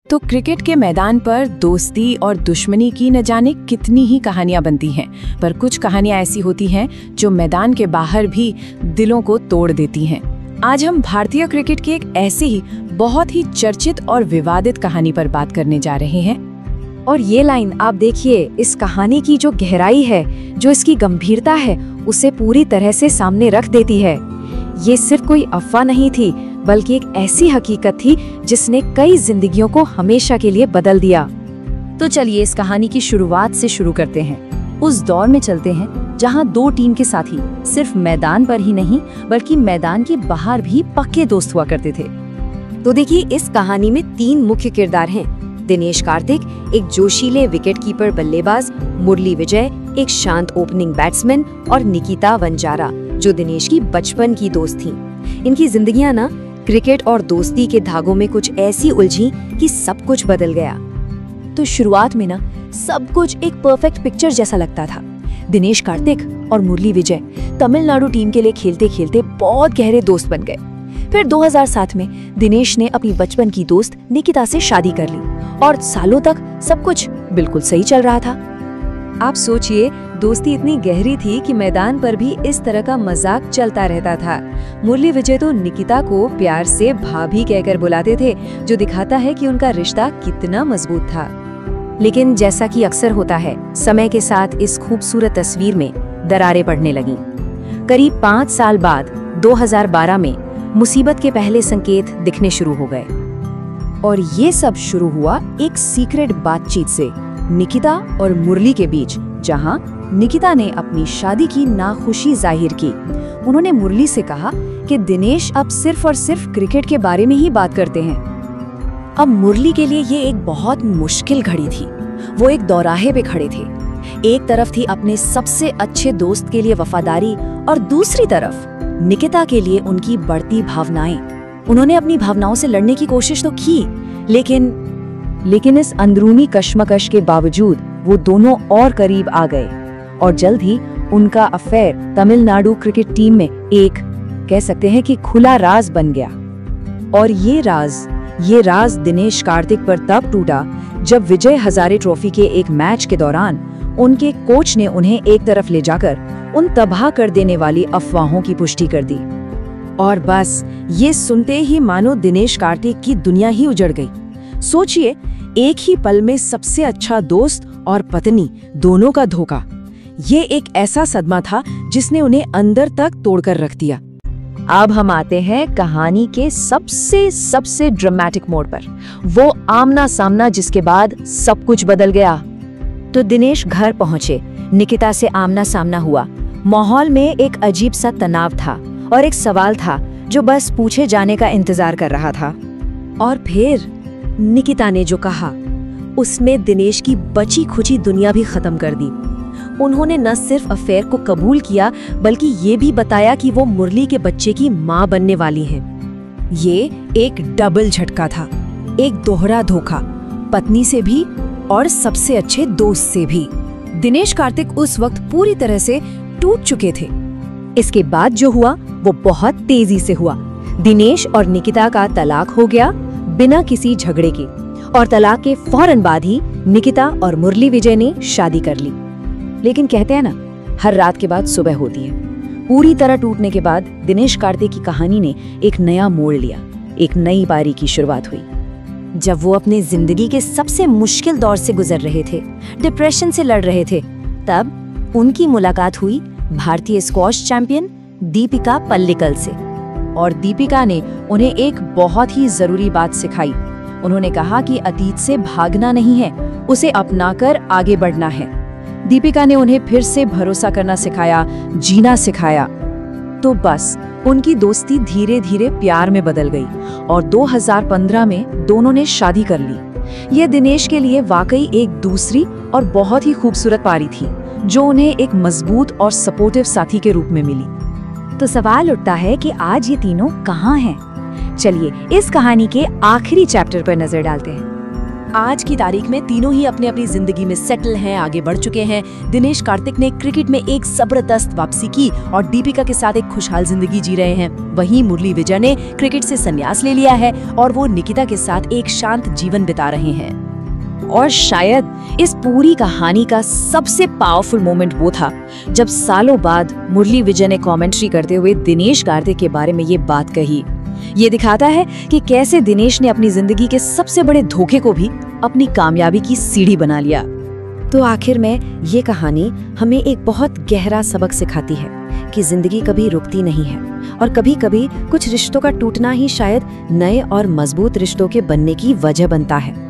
तो क्रिकेट के मैदान पर दोस्ती और दुश्मनी की न जाने कितनी ही कहानियां बनती हैं, पर कुछ कहानियां ऐसी होती हैं जो मैदान के बाहर भी दिलों को तोड़ देती हैं। आज हम भारतीय क्रिकेट के एक ऐसे ही बहुत ही चर्चित और विवादित कहानी पर बात करने जा रहे हैं। और ये लाइन आप देखिए, इस कहानी की जो गहराई है, जो इसकी गंभीरता है, उसे पूरी तरह से सामने रख देती है। ये सिर्फ कोई अफवाह नहीं थी, बल्कि एक ऐसी हकीकत थी जिसने कई जिंदगियों को हमेशा के लिए बदल दिया। तो चलिए इस कहानी की शुरुआत से शुरू करते हैं। उस दौर में चलते हैं जहां दो टीम के साथी सिर्फ मैदान पर ही नहीं बल्कि मैदान के बाहर भी पक्के दोस्त हुआ करते थे। तो देखिए, इस कहानी में 3 मुख्य किरदार हैं। दिनेश कार्तिक, एक जोशीले विकेटकीपर बल्लेबाज, मुरली विजय, एक शांत ओपनिंग बैट्समैन, और निकिता वंजारा, जो दिनेश की बचपन की दोस्त थी। इनकी जिंदगियां ना क्रिकेट और दोस्ती के धागों में कुछ ऐसी उलझी कि सब कुछ बदल गया। तो शुरुआत में ना सब कुछ एक परफेक्ट पिक्चर जैसा लगता था। दिनेश कार्तिक और मुरली विजय तमिलनाडु टीम के लिए खेलते खेलते बहुत गहरे दोस्त बन गए। फिर 2007 में दिनेश ने अपनी बचपन की दोस्त निकिता से शादी कर ली और सालों तक सब कुछ बिल्कुल सही चल रहा था। आप सोचिए, दोस्ती इतनी गहरी थी कि मैदान पर भी इस तरह का मजाक चलता रहता था। मुरली विजय तो निकिता को प्यार से भाभी कहकर बुलाते थे, जो दिखाता है कि उनका रिश्ता कितना मजबूत था। लेकिन जैसा कि अक्सर होता है, समय के साथ इस खूबसूरत तस्वीर में दरारें पड़ने लगीं। करीब 5 साल बाद 2012 में मुसीबत के पहले संकेत दिखने शुरू हो गए। और ये सब शुरू हुआ एक सीक्रेट बातचीत से निकिता और मुरली के बीच, जहां निकिता ने अपनी शादी की नाखुशी जाहिर की। उन्होंने मुरली से कहा कि दिनेश अब सिर्फ और सिर्फ क्रिकेट के बारे में ही बात करते हैं। अब मुरली के लिए ये एक बहुत मुश्किल घड़ी थी। वो एक दौराहे पे खड़े थे। एक तरफ थी अपने सबसे अच्छे दोस्त के लिए वफादारी और दूसरी तरफ निकिता के लिए उनकी बढ़ती भावनाएं। उन्होंने अपनी भावनाओं से लड़ने की कोशिश तो की, लेकिन इस अंदरूनी कश्मकश के बावजूद वो दोनों और करीब आ गए और जल्द ही उनका अफेयर तमिलनाडु क्रिकेट टीम में एक, कह सकते हैं कि खुला राज बन गया। और ये राज दिनेश कार्तिक पर तब टूटा जब विजय हजारे ट्रॉफी के एक मैच के दौरान उनके कोच ने उन्हें एक तरफ ले जाकर उन तबाह कर देने वाली अफवाहों की पुष्टि कर दी। और बस ये सुनते ही मानो दिनेश कार्तिक की दुनिया ही उजड़ गई। सोचिए, एक ही पल में सबसे अच्छा दोस्त और पत्नी दोनों का धोखा। ये एक ऐसा सदमा था जिसने उन्हें अंदर तक तोड़कर रख दिया। अब हम आते हैं कहानी के सबसे ड्रामेटिक मोड़ पर, वो आमना सामना जिसके बाद सब कुछ बदल गया। तो दिनेश घर पहुंचे, निकिता से आमना सामना हुआ। माहौल में एक अजीब सा तनाव था और एक सवाल था जो बस पूछे जाने का इंतजार कर रहा था। और फिर निकिता ने जो कहा, उसमें दिनेश की बची खुची दुनिया भी खत्म कर दी। उन्होंने न सिर्फ अफेयर को कबूल किया, बल्कि ये भी बताया कि वो मुरली के बच्चे की मां बनने वाली हैं। ये एक डबल झटका था, एक दोहरा धोखा, पत्नी से भी और सबसे अच्छे दोस्त से भी। दिनेश कार्तिक उस वक्त पूरी तरह से टूट चुके थे। इसके बाद जो हुआ वो बहुत तेजी से हुआ। दिनेश और निकिता का तलाक हो गया बिना किसी झगड़े के, और तलाक के फौरन बाद ही निकिता और मुरली विजय ने शादी कर ली। लेकिन कहते हैं ना, हर रात के बाद सुबह होती है। पूरी तरह टूटने के बाद दिनेश कार्तिक की कहानी ने एक नया मोड़ लिया। एक नई पारी की शुरुआत हुई। जब वो अपने जिंदगी के सबसे मुश्किल दौर से गुजर रहे थे, डिप्रेशन से लड़ रहे थे, तब उनकी मुलाकात हुई भारतीय स्क्वॉश चैंपियन दीपिका पल्लिकल से। और दीपिका ने उन्हें एक बहुत ही जरूरी बात सिखाई। उन्होंने कहा कि अतीत से भागना नहीं है, उसे अपनाकर आगे बढ़ना है। दीपिका ने उन्हें फिर से भरोसा करना सिखाया, जीना सिखाया। तो बस उनकी दोस्ती धीरे धीरे प्यार में बदल गई और 2015 में दोनों ने शादी कर ली। यह दिनेश के लिए वाकई एक दूसरी और बहुत ही खूबसूरत पारी थी, जो उन्हें एक मजबूत और सपोर्टिव साथी के रूप में मिली। तो सवाल उठता है कि आज ये तीनों कहाँ हैं? चलिए इस कहानी के आखिरी चैप्टर पर नजर डालते हैं। आज की तारीख में तीनों ही अपनी अपनी जिंदगी में सेटल हैं, आगे बढ़ चुके हैं। दिनेश कार्तिक ने क्रिकेट में एक जबरदस्त वापसी की और दीपिका के साथ एक खुशहाल जिंदगी जी रहे हैं। वहीं मुरली विजय ने क्रिकेट से संन्यास ले लिया है और वो निकिता के साथ एक शांत जीवन बिता रहे हैं। और शायद इस पूरी कहानी का सबसे पावरफुल मोमेंट वो था जब सालों बाद मुरली विजय ने कमेंट्री करते हुए दिनेश कार्तिक के बारे में ये बात कही। ये दिखाता है कि कैसे दिनेश ने अपनी जिंदगी के सबसे बड़े धोखे को भी अपनी कामयाबी की सीढ़ी बना लिया। तो आखिर में ये कहानी हमें एक बहुत गहरा सबक सिखाती है कि जिंदगी कभी रुकती नहीं है और कभी कभी कुछ रिश्तों का टूटना ही शायद नए और मजबूत रिश्तों के बनने की वजह बनता है।